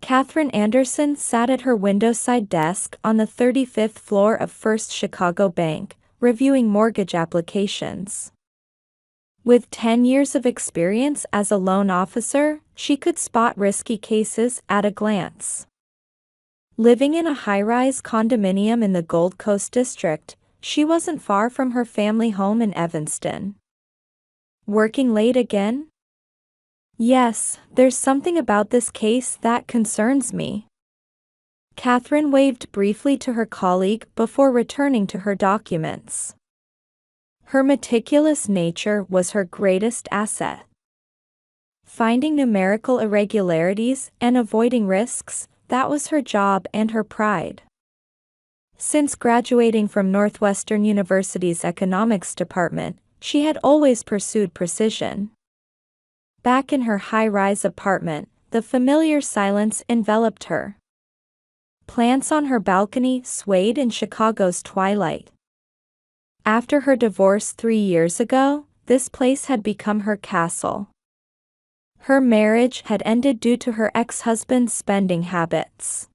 Katherine Anderson sat at her windowside desk on the 35th floor of First Chicago Bank, reviewing mortgage applications. With 10 years of experience as a loan officer, she could spot risky cases at a glance. Living in a high-rise condominium in the Gold Coast district, she wasn't far from her family home in Evanston. Working late again? Yes, there's something about this case that concerns me. Katherine waved briefly to her colleague before returning to her documents. Her meticulous nature was her greatest asset. Finding numerical irregularities and avoiding risks, that was her job and her pride. Since graduating from Northwestern University's economics department, she had always pursued precision. Back in her high-rise apartment, the familiar silence enveloped her. Plants on her balcony swayed in Chicago's twilight. After her divorce 3 years ago, this place had become her castle. Her marriage had ended due to her ex-husband's spending habits.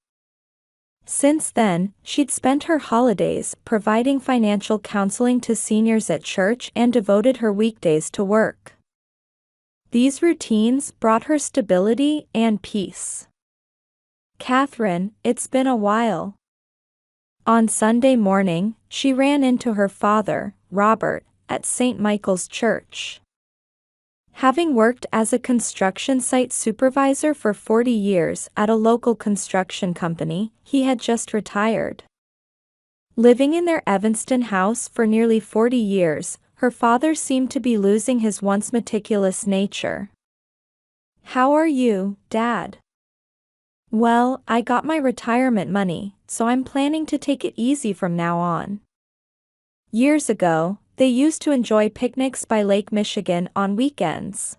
Since then, she'd spent her holidays providing financial counseling to seniors at church and devoted her weekdays to work. These routines brought her stability and peace. Katherine, it's been a while. On Sunday morning, she ran into her father, Robert, at St. Michael's Church. Having worked as a construction site supervisor for 40 years at a local construction company, he had just retired. Living in their Evanston house for nearly 40 years, her father seemed to be losing his once meticulous nature. "How are you, Dad?" "Well, I got my retirement money, so I'm planning to take it easy from now on." Years ago, they used to enjoy picnics by Lake Michigan on weekends.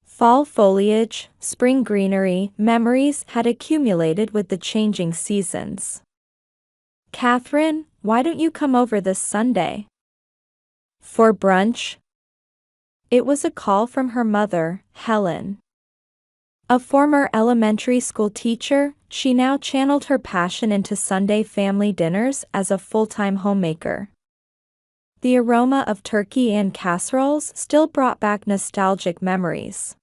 Fall foliage, spring greenery, memories had accumulated with the changing seasons. "Katherine, why don't you come over this Sunday?" "For brunch?" It was a call from her mother, Helen. A former elementary school teacher, she now channeled her passion into Sunday family dinners as a full-time homemaker. The aroma of turkey and casseroles still brought back nostalgic memories.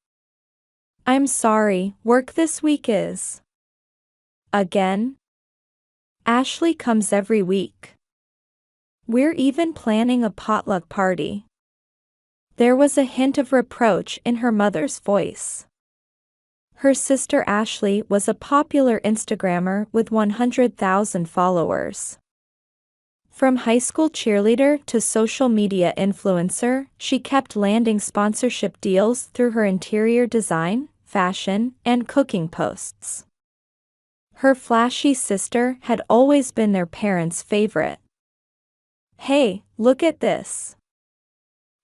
"I'm sorry, work this week is." "Again?" "Ashley comes every week. We're even planning a potluck party." There was a hint of reproach in her mother's voice. Her sister Ashley was a popular Instagrammer with 100,000 followers. From high school cheerleader to social media influencer, she kept landing sponsorship deals through her interior design, fashion, and cooking posts. Her flashy sister had always been their parents' favorite. "Hey, look at this."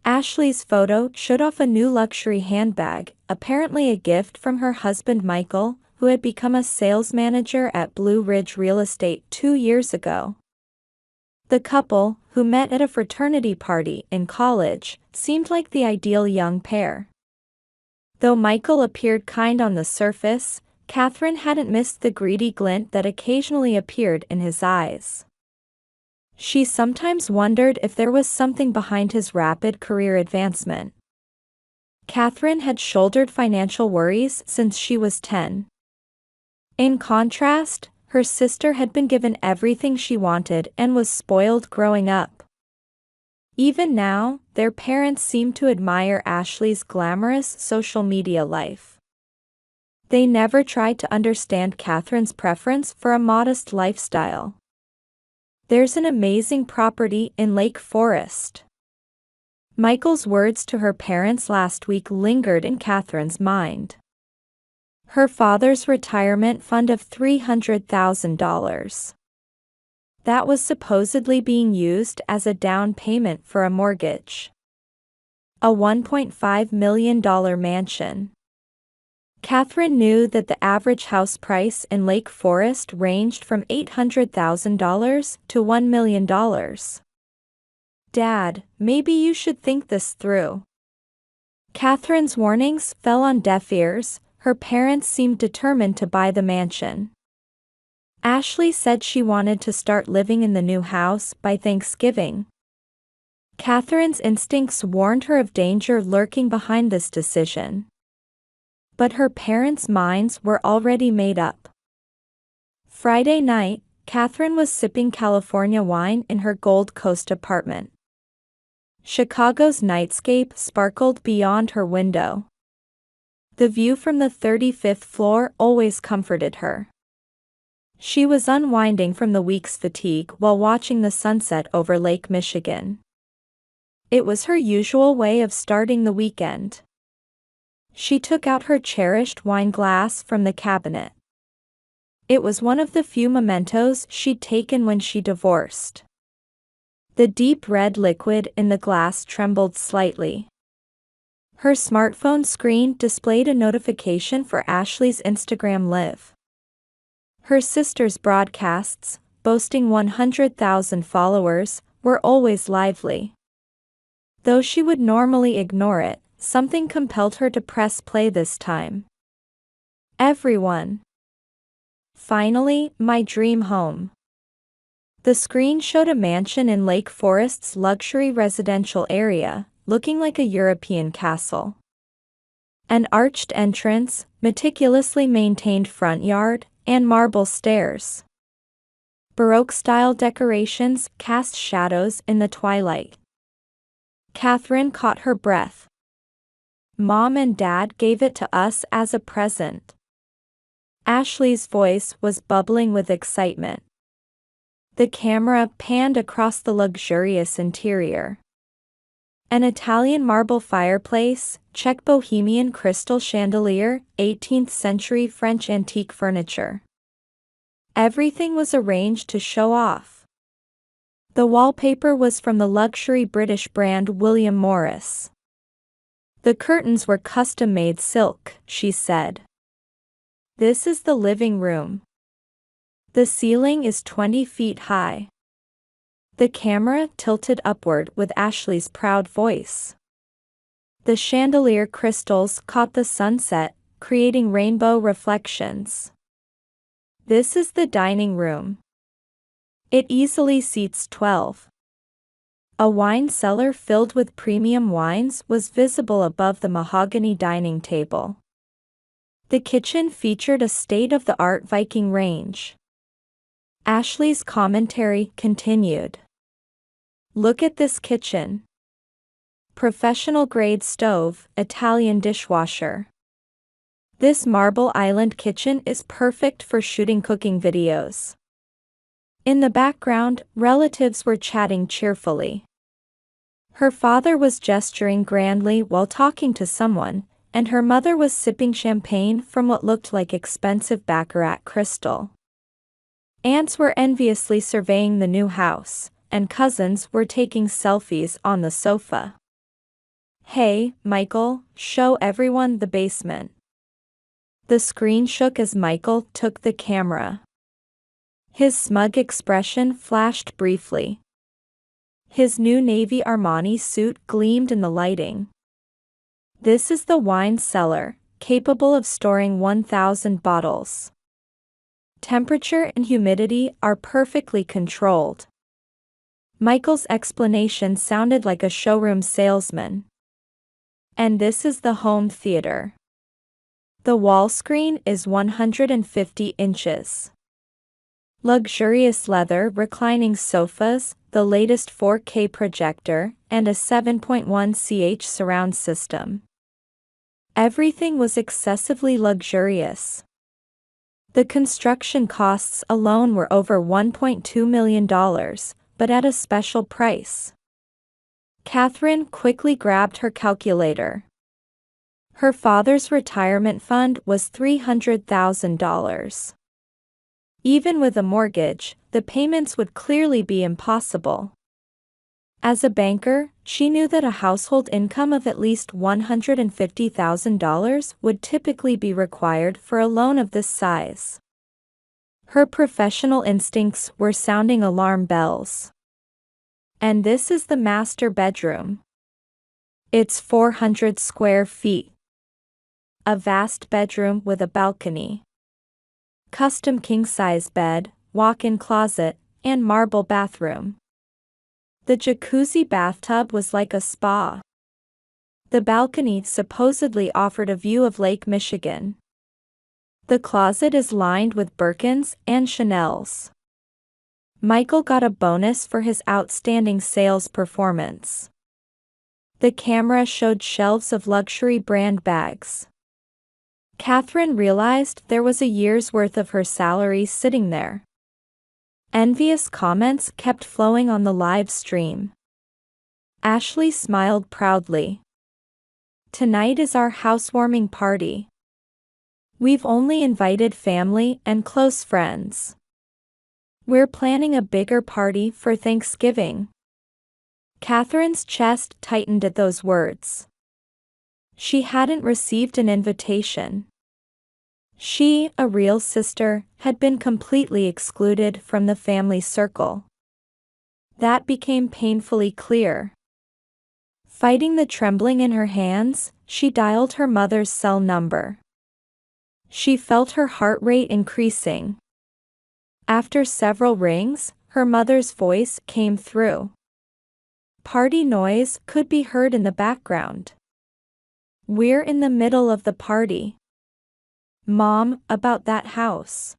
Ashley's photo showed off a new luxury handbag, apparently a gift from her husband Michael, who had become a sales manager at Blue Ridge Real Estate 2 years ago. The couple, who met at a fraternity party in college, seemed like the ideal young pair. Though Michael appeared kind on the surface, Katherine hadn't missed the greedy glint that occasionally appeared in his eyes. She sometimes wondered if there was something behind his rapid career advancement. Katherine had shouldered financial worries since she was 10. In contrast, her sister had been given everything she wanted and was spoiled growing up. Even now, their parents seemed to admire Ashley's glamorous social media life. They never tried to understand Katherine's preference for a modest lifestyle. "There's an amazing property in Lake Forest." Michael's words to her parents last week lingered in Katherine's mind. Her father's retirement fund of $300,000. That was supposedly being used as a down payment for a mortgage. A $1.5 million mansion. Katherine knew that the average house price in Lake Forest ranged from $800,000 to $1 million. "Dad, maybe you should think this through." Katherine's warnings fell on deaf ears, Her parents seemed determined to buy the mansion. Ashley said she wanted to start living in the new house by Thanksgiving. Catherine's instincts warned her of danger lurking behind this decision. But her parents' minds were already made up. Friday night, Catherine was sipping California wine in her Gold Coast apartment. Chicago's nightscape sparkled beyond her window. The view from the 35th floor always comforted her. She was unwinding from the week's fatigue while watching the sunset over Lake Michigan. It was her usual way of starting the weekend. She took out her cherished wine glass from the cabinet. It was one of the few mementos she'd taken when she divorced. The deep red liquid in the glass trembled slightly. Her smartphone screen displayed a notification for Ashley's Instagram Live. Her sister's broadcasts, boasting 100,000 followers, were always lively. Though she would normally ignore it, something compelled her to press play this time. Everyone. Finally, my dream home. The screen showed a mansion in Lake Forest's luxury residential area, looking like a European castle. An arched entrance, meticulously maintained front yard, and marble stairs. Baroque-style decorations cast shadows in the twilight. Catherine caught her breath. Mom and Dad gave it to us as a present. Ashley's voice was bubbling with excitement. The camera panned across the luxurious interior. An Italian marble fireplace, Czech Bohemian crystal chandelier, 18th century French antique furniture. Everything was arranged to show off. The wallpaper was from the luxury British brand William Morris. The curtains were custom-made silk, she said. This is the living room. The ceiling is 20 feet high. The camera tilted upward with Ashley's proud voice. The chandelier crystals caught the sunset, creating rainbow reflections. This is the dining room. It easily seats 12. A wine cellar filled with premium wines was visible above the mahogany dining table. The kitchen featured a state-of-the-art Viking range. Ashley's commentary continued. Look at this kitchen. Professional-grade stove, Italian dishwasher. This Marble Island kitchen is perfect for shooting cooking videos. In the background, relatives were chatting cheerfully. Her father was gesturing grandly while talking to someone, and her mother was sipping champagne from what looked like expensive baccarat crystal. Aunts were enviously surveying the new house, and cousins were taking selfies on the sofa. Hey, Michael, show everyone the basement. The screen shook as Michael took the camera. His smug expression flashed briefly. His new navy Armani suit gleamed in the lighting. This is the wine cellar, capable of storing 1,000 bottles. Temperature and humidity are perfectly controlled. Michael's explanation sounded like a showroom salesman. And this is the home theater. The wall screen is 150 inches. Luxurious leather reclining sofas, the latest 4K projector, and a 7.1 ch surround system. Everything was excessively luxurious. The construction costs alone were over $1.2 million, but at a special price. Catherine quickly grabbed her calculator. Her father's retirement fund was $300,000. Even with a mortgage, the payments would clearly be impossible. As a banker, she knew that a household income of at least $150,000 would typically be required for a loan of this size. Her professional instincts were sounding alarm bells. And this is the master bedroom. It's 400 square feet. a vast bedroom with a balcony. Custom king-size bed, walk-in closet, and marble bathroom. The jacuzzi bathtub was like a spa. The balcony supposedly offered a view of Lake Michigan. The closet is lined with Birkins and Chanels. Michael got a bonus for his outstanding sales performance. The camera showed shelves of luxury brand bags. Catherine realized there was a year's worth of her salary sitting there. Envious comments kept flowing on the live stream. Ashley smiled proudly. "Tonight is our housewarming party. We've only invited family and close friends. We're planning a bigger party for Thanksgiving." Catherine's chest tightened at those words. She hadn't received an invitation. She, a real sister, had been completely excluded from the family circle. That became painfully clear. Fighting the trembling in her hands, she dialed her mother's cell number. She felt her heart rate increasing. After several rings, her mother's voice came through. Party noise could be heard in the background. "We're in the middle of the party. Mom, about that house.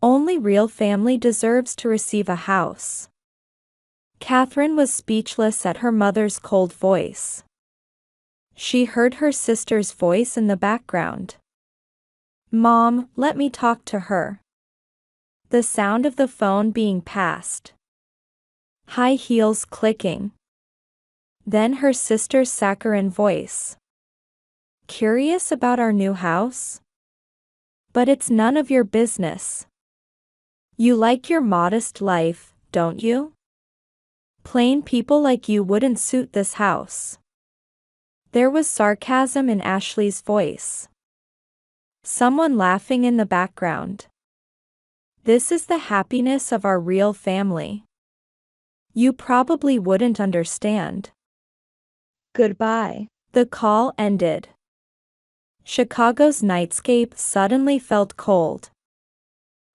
Only real family deserves to receive a house." Catherine was speechless at her mother's cold voice. She heard her sister's voice in the background. "Mom, let me talk to her." The sound of the phone being passed. High heels clicking. Then her sister's saccharine voice. "Curious about our new house? But it's none of your business. You like your modest life, don't you? Plain people like you wouldn't suit this house." There was sarcasm in Ashley's voice. Someone laughing in the background. "This is the happiness of our real family. You probably wouldn't understand." Goodbye. The call ended. Chicago's nightscape suddenly felt cold.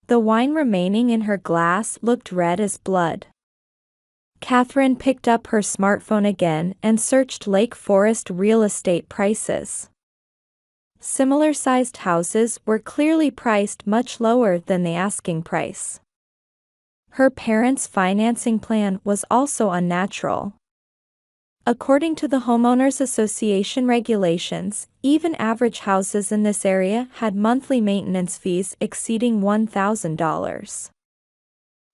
The wine remaining in her glass looked red as blood. Catherine picked up her smartphone again and searched Lake Forest real estate prices. Similar-sized houses were clearly priced much lower than the asking price. Her parents' financing plan was also unnatural. According to the Homeowners Association regulations, even average houses in this area had monthly maintenance fees exceeding $1,000.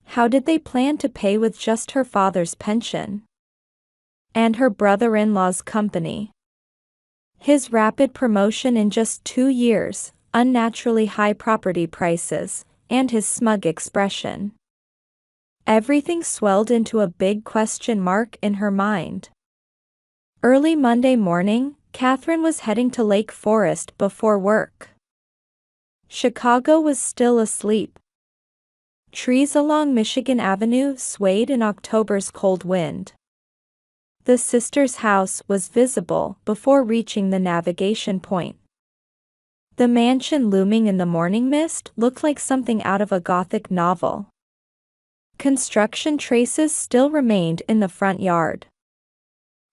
How did they plan to pay with just her father's pension? And her brother-in-law's company? His rapid promotion in just 2 years, unnaturally high property prices, and his smug expression. Everything swelled into a big question mark in her mind. Early Monday morning, Catherine was heading to Lake Forest before work. Chicago was still asleep. Trees along Michigan Avenue swayed in October's cold wind. The sisters' house was visible before reaching the navigation point. The mansion looming in the morning mist looked like something out of a Gothic novel. Construction traces still remained in the front yard.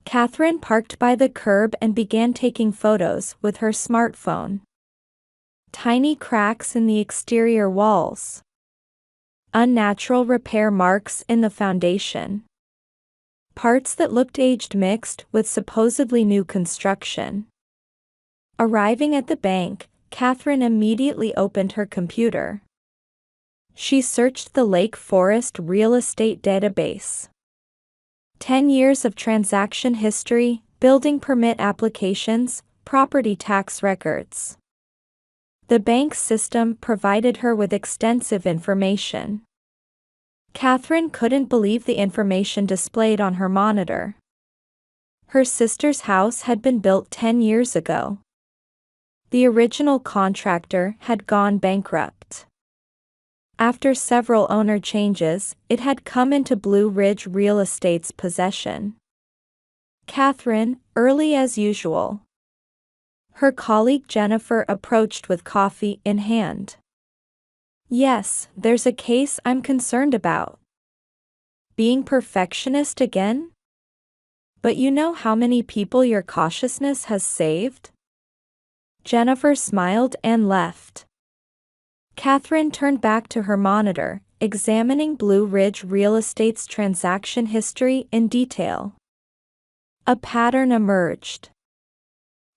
Catherine parked by the curb and began taking photos with her smartphone. Tiny cracks in the exterior walls. Unnatural repair marks in the foundation. Parts that looked aged mixed with supposedly new construction. Arriving at the bank, Catherine immediately opened her computer. She searched the Lake Forest real estate database. 10 years of transaction history, building permit applications, property tax records. The bank's system provided her with extensive information. Catherine couldn't believe the information displayed on her monitor. Her sister's house had been built 10 years ago. The original contractor had gone bankrupt. After several owner changes, it had come into Blue Ridge Real Estate's possession. Catherine, early as usual. Her colleague Jennifer approached with coffee in hand. Yes, there's a case I'm concerned about. Being perfectionist again? But you know how many people your cautiousness has saved? Jennifer smiled and left. Catherine turned back to her monitor, examining Blue Ridge Real Estate's transaction history in detail. A pattern emerged.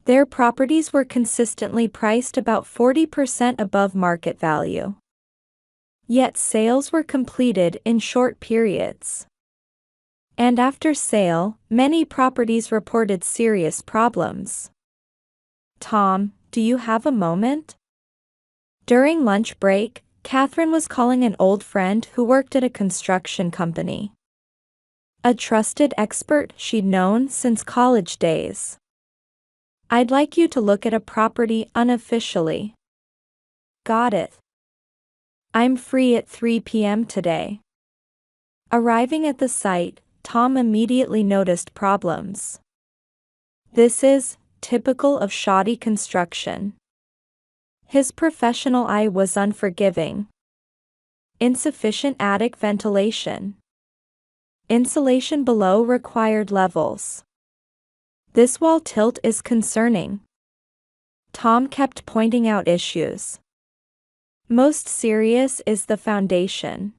Their properties were consistently priced about 40% above market value. Yet sales were completed in short periods. And after sale, many properties reported serious problems. Tom, do you have a moment? During lunch break, Catherine was calling an old friend who worked at a construction company. A trusted expert she'd known since college days. I'd like you to look at a property unofficially. Got it. I'm free at 3 p.m. today. Arriving at the site, Tom immediately noticed problems. This is typical of shoddy construction. His professional eye was unforgiving. Insufficient attic ventilation. Insulation below required levels. This wall tilt is concerning. Tom kept pointing out issues. Most serious is the foundation.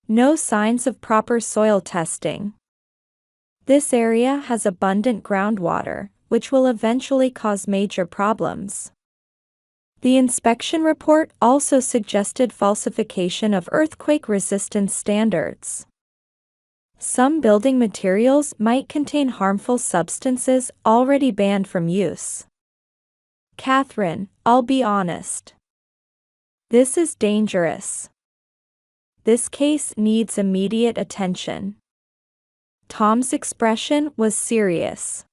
No signs of proper soil testing. This area has abundant groundwater, which will eventually cause major problems. The inspection report also suggested falsification of earthquake resistance standards. Some building materials might contain harmful substances already banned from use. Catherine, I'll be honest. This is dangerous. This case needs immediate attention. Tom's expression was serious.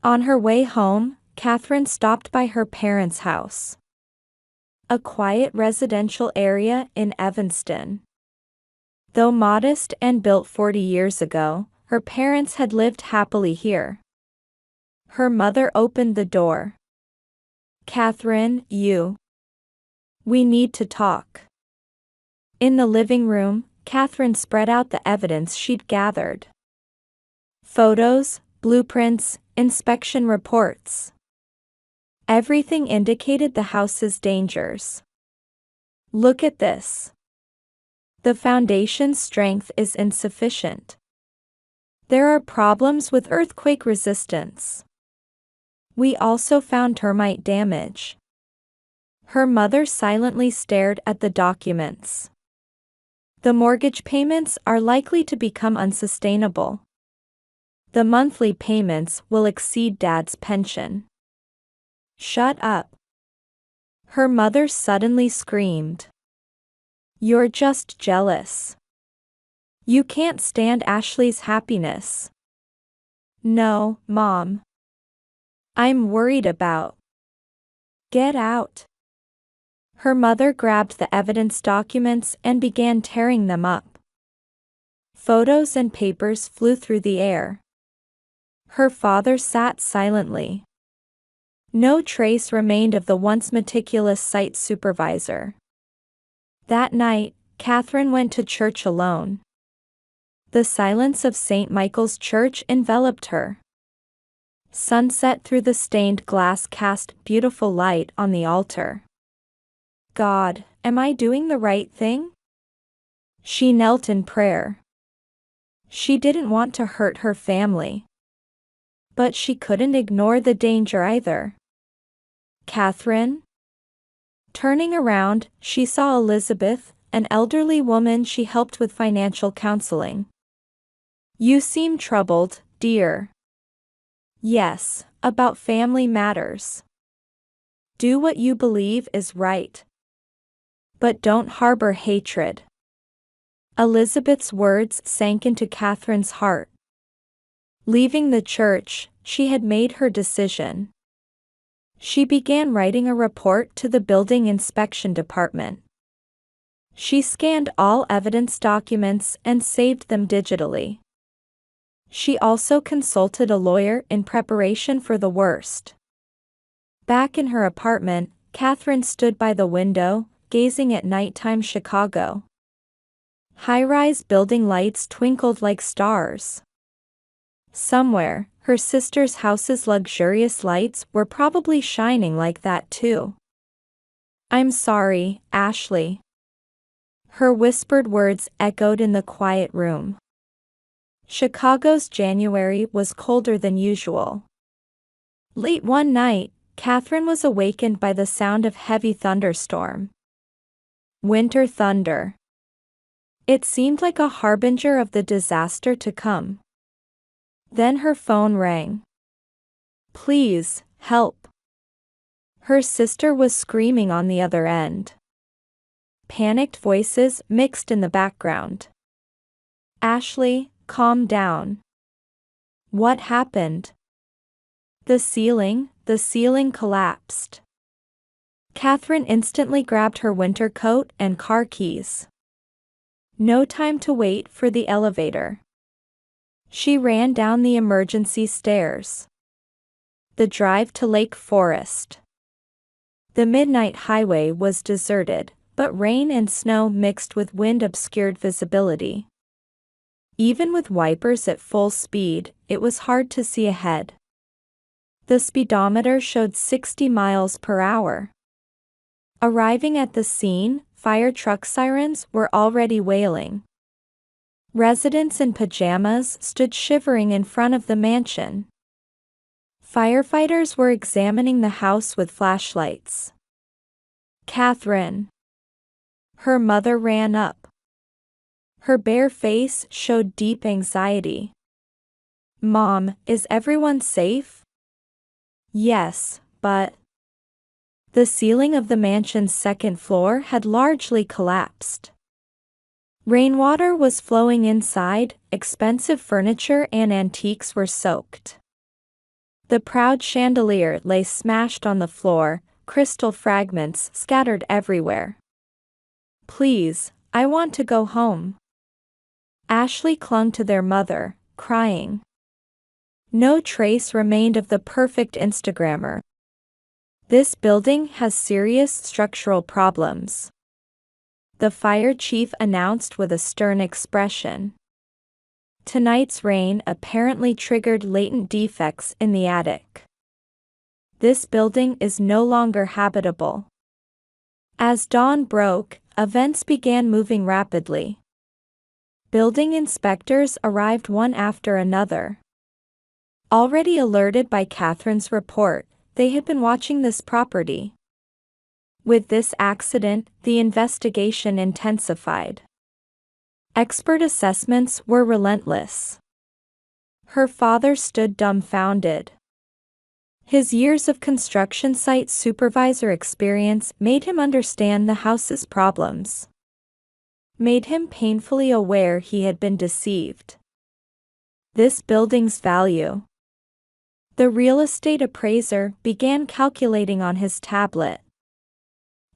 On her way home, Catherine stopped by her parents' house. A quiet residential area in Evanston. Though modest and built 40 years ago, her parents had lived happily here. Her mother opened the door. Catherine, we need to talk. In the living room, Catherine spread out the evidence she'd gathered. Photos, blueprints, inspection reports. Everything indicated the house's dangers. Look at this. The foundation's strength is insufficient. There are problems with earthquake resistance. We also found termite damage. Her mother silently stared at the documents. The mortgage payments are likely to become unsustainable. The monthly payments will exceed Dad's pension. Shut up. Her mother suddenly screamed. You're just jealous. You can't stand Ashley's happiness. No, Mom. I'm worried about. Get out. Her mother grabbed the evidence documents and began tearing them up. Photos and papers flew through the air. Her father sat silently. No trace remained of the once meticulous site supervisor. That night, Catherine went to church alone. The silence of St. Michael's Church enveloped her. Sunset through the stained glass cast beautiful light on the altar. God, am I doing the right thing? She knelt in prayer. She didn't want to hurt her family. But she couldn't ignore the danger either. Catherine? Turning around, she saw Elizabeth, an elderly woman she helped with financial counseling. You seem troubled, dear. Yes, about family matters. Do what you believe is right. But don't harbor hatred. Elizabeth's words sank into Catherine's heart. Leaving the church, she had made her decision. She began writing a report to the building inspection department. She scanned all evidence documents and saved them digitally. She also consulted a lawyer in preparation for the worst. Back in her apartment, Catherine stood by the window, gazing at nighttime Chicago. High-rise building lights twinkled like stars. Somewhere, her sister's house's luxurious lights were probably shining like that too. "I'm sorry, Ashley." Her whispered words echoed in the quiet room. Chicago's January was colder than usual. Late one night, Catherine was awakened by the sound of heavy thunderstorm. Winter thunder. It seemed like a harbinger of the disaster to come. Then her phone rang. "Please, help." Her sister was screaming on the other end. Panicked voices mixed in the background. "Ashley, calm down. What happened?" The ceiling collapsed." Catherine instantly grabbed her winter coat and car keys. No time to wait for the elevator. She ran down the emergency stairs. The drive to Lake Forest. The midnight highway was deserted, but rain and snow mixed with wind obscured visibility. Even with wipers at full speed, it was hard to see ahead. The speedometer showed 60 miles per hour. Arriving at the scene, fire truck sirens were already wailing. Residents in pajamas stood shivering in front of the mansion. Firefighters were examining the house with flashlights. "Catherine." Her mother ran up. Her bare face showed deep anxiety. "Mom, is everyone safe?" "Yes, but..." The ceiling of the mansion's second floor had largely collapsed. Rainwater was flowing inside, expensive furniture and antiques were soaked. The proud chandelier lay smashed on the floor, crystal fragments scattered everywhere. "Please, I want to go home." Ashley clung to their mother, crying. No trace remained of the perfect Instagrammer. "This building has serious structural problems," the fire chief announced with a stern expression. Tonight's rain apparently triggered latent defects in the attic. "This building is no longer habitable." As dawn broke, events began moving rapidly. Building inspectors arrived one after another. Already alerted by Catherine's report, they had been watching this property. With this accident, the investigation intensified. Expert assessments were relentless. Her father stood dumbfounded. His years of construction site supervisor experience made him understand the house's problems. Made him painfully aware he had been deceived. This building's value. The real estate appraiser began calculating on his tablet.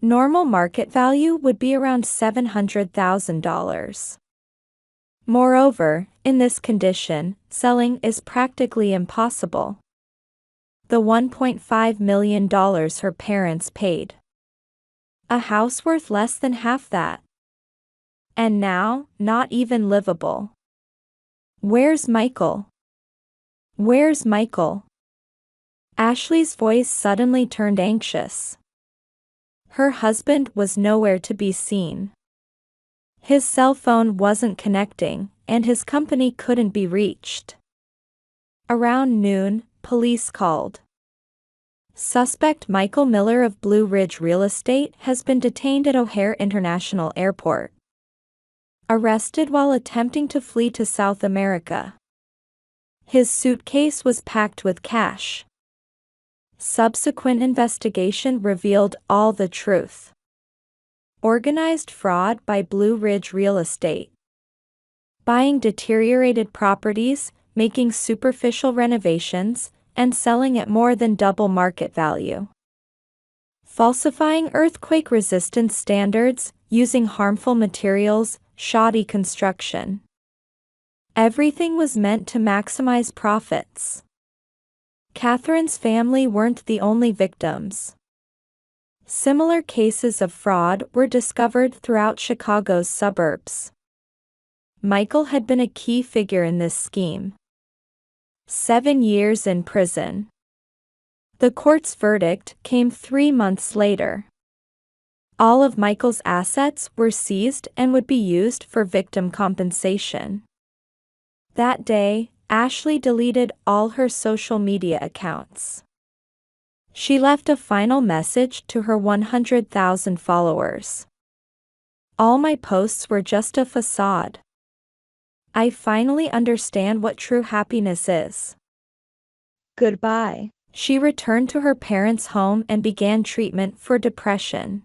Normal market value would be around $700,000. Moreover, in this condition, selling is practically impossible. The $1.5 million her parents paid. A house worth less than half that. And now, not even livable. "Where's Michael? Where's Michael?" Ashley's voice suddenly turned anxious. Her husband was nowhere to be seen. His cell phone wasn't connecting, and his company couldn't be reached. Around noon, police called. Suspect Michael Miller of Blue Ridge Real Estate has been detained at O'Hare International Airport. Arrested while attempting to flee to South America. His suitcase was packed with cash. Subsequent investigation revealed all the truth. Organized fraud by Blue Ridge Real Estate. Buying deteriorated properties, making superficial renovations, and selling at more than double market value. Falsifying earthquake resistance standards, using harmful materials, shoddy construction. Everything was meant to maximize profits. Catherine's family weren't the only victims. Similar cases of fraud were discovered throughout Chicago's suburbs. Michael had been a key figure in this scheme. 7 years in prison. The court's verdict came 3 months later. All of Michael's assets were seized and would be used for victim compensation. That day, Ashley deleted all her social media accounts. She left a final message to her 100,000 followers. "All my posts were just a facade. I finally understand what true happiness is. Goodbye." She returned to her parents' home and began treatment for depression.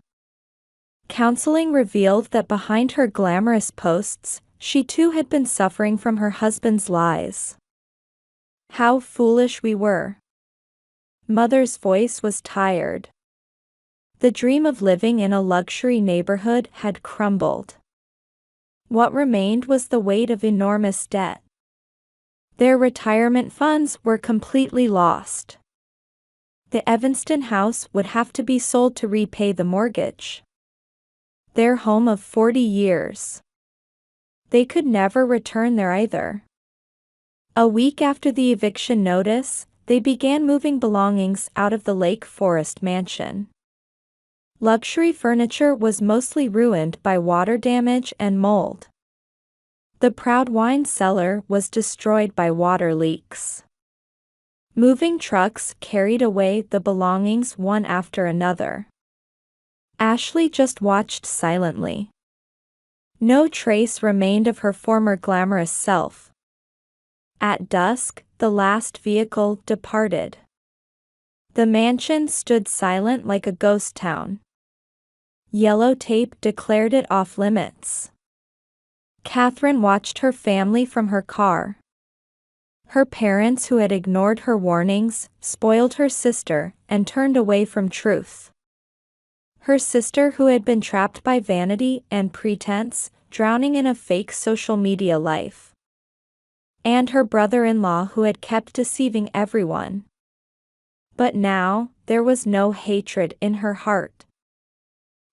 Counseling revealed that behind her glamorous posts, she too had been suffering from her husband's lies. How foolish we were. Mother's voice was tired. The dream of living in a luxury neighborhood had crumbled. What remained was the weight of enormous debt. Their retirement funds were completely lost. The Evanston house would have to be sold to repay the mortgage. Their home of 40 years. They could never return there either. A week after the eviction notice, they began moving belongings out of the Lake Forest mansion. Luxury furniture was mostly ruined by water damage and mold. The proud wine cellar was destroyed by water leaks. Moving trucks carried away the belongings one after another. Ashley just watched silently. No trace remained of her former glamorous self. At dusk, the last vehicle departed. The mansion stood silent like a ghost town. Yellow tape declared it off limits. Catherine watched her family from her car. Her parents, who had ignored her warnings, spoiled her sister and turned away from truth. Her sister, who had been trapped by vanity and pretense, drowning in a fake social media life. And her brother-in-law, who had kept deceiving everyone. But now, there was no hatred in her heart.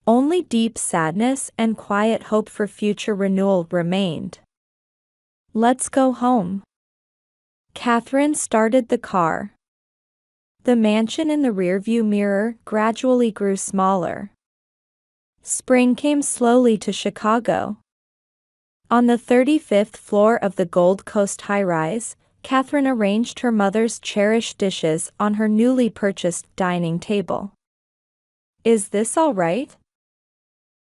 Only deep sadness and quiet hope for future renewal remained. "Let's go home." Catherine started the car. The mansion in the rearview mirror gradually grew smaller. Spring came slowly to Chicago. On the 35th floor of the Gold Coast high-rise, Catherine arranged her mother's cherished dishes on her newly purchased dining table. "Is this all right?"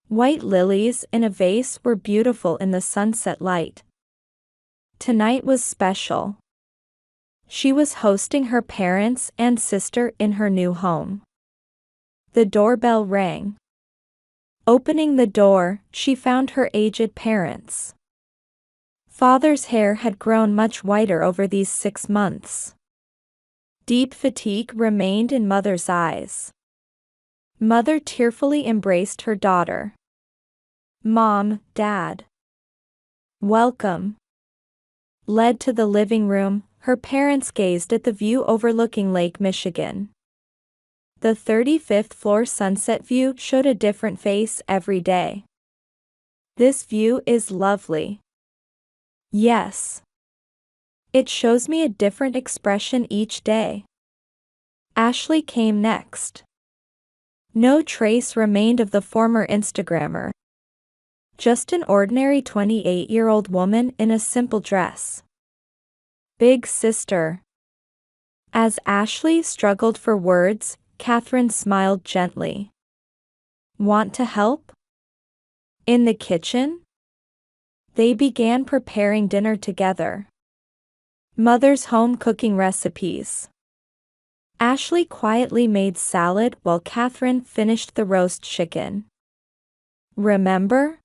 White lilies in a vase were beautiful in the sunset light. Tonight was special. She was hosting her parents and sister in her new home. The doorbell rang. Opening the door, she found her aged parents. Father's hair had grown much whiter over these 6 months. Deep fatigue remained in Mother's eyes. Mother tearfully embraced her daughter. "Mom, Dad. Welcome." Led to the living room, her parents gazed at the view overlooking Lake Michigan. The 35th floor sunset view showed a different face every day. "This view is lovely." "Yes. It shows me a different expression each day." Ashley came next. No trace remained of the former Instagrammer. Just an ordinary 28-year-old woman in a simple dress. "Big sister." As Ashley struggled for words, Catherine smiled gently. "Want to help?" In the kitchen? They began preparing dinner together. Mother's home cooking recipes. Ashley quietly made salad while Catherine finished the roast chicken. "Remember?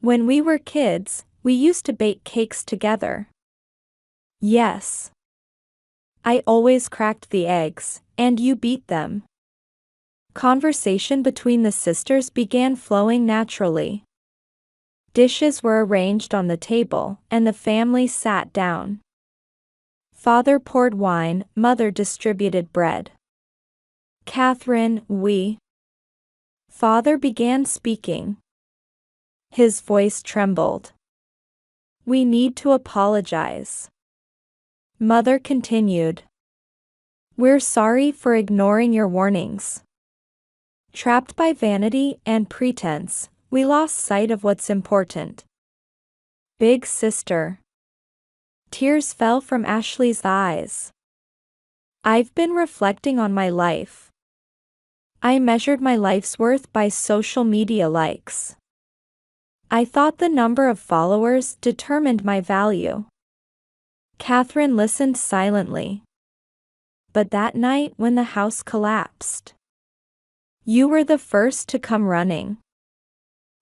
When we were kids, we used to bake cakes together." "Yes. I always cracked the eggs, and you beat them." Conversation between the sisters began flowing naturally. Dishes were arranged on the table, and the family sat down. Father poured wine, mother distributed bread. Catherine, Father began speaking. His voice trembled. We need to apologize. Mother continued. We're sorry for ignoring your warnings. Trapped by vanity and pretense, we lost sight of what's important. Big sister. Tears fell from Ashley's eyes. I've been reflecting on my life. I measured my life's worth by social media likes. I thought the number of followers determined my value. Catherine listened silently. But that night when the house collapsed, you were the first to come running.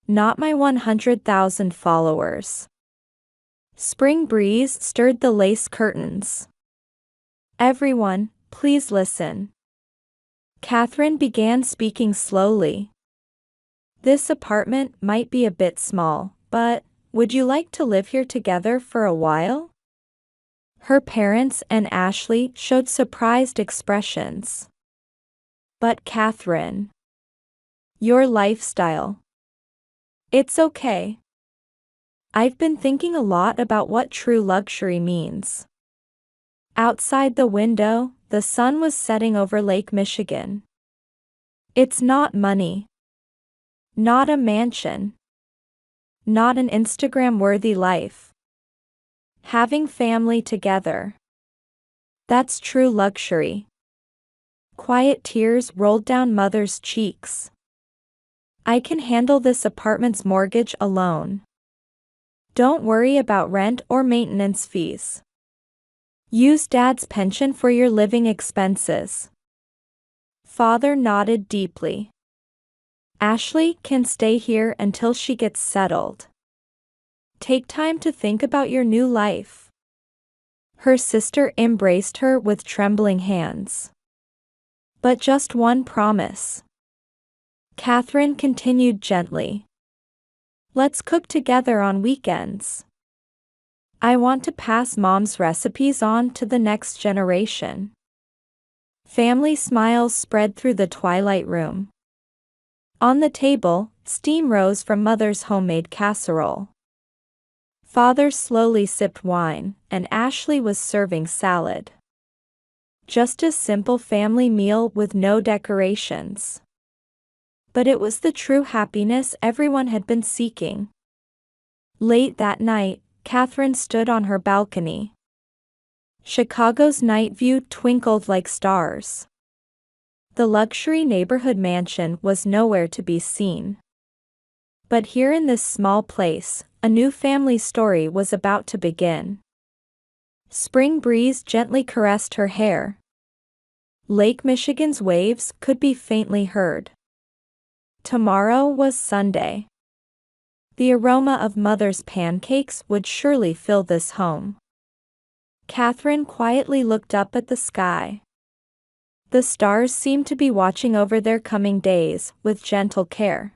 Not my 100,000 followers. Spring breeze stirred the lace curtains. Everyone, please listen. Catherine began speaking slowly. This apartment might be a bit small, but would you like to live here together for a while? Her parents and Ashley showed surprised expressions. But Catherine, your lifestyle. It's okay. I've been thinking a lot about what true luxury means. Outside the window, the sun was setting over Lake Michigan. It's not money. Not a mansion. Not an Instagram-worthy life. Having family together. That's true luxury. Quiet tears rolled down Mother's cheeks. I can handle this apartment's mortgage alone. Don't worry about rent or maintenance fees. Use Dad's pension for your living expenses. Father nodded deeply. Ashley can stay here until she gets settled. Take time to think about your new life. Her sister embraced her with trembling hands. But just one promise. Catherine continued gently. Let's cook together on weekends. I want to pass Mom's recipes on to the next generation. Family smiles spread through the twilight room. On the table, steam rose from Mother's homemade casserole. Father slowly sipped wine, and Ashley was serving salad. Just a simple family meal with no decorations. But it was the true happiness everyone had been seeking. Late that night, Catherine stood on her balcony. Chicago's night view twinkled like stars. The luxury neighborhood mansion was nowhere to be seen. But here in this small place, a new family story was about to begin. Spring breeze gently caressed her hair. Lake Michigan's waves could be faintly heard. Tomorrow was Sunday. The aroma of Mother's pancakes would surely fill this home. Catherine quietly looked up at the sky. The stars seemed to be watching over their coming days with gentle care.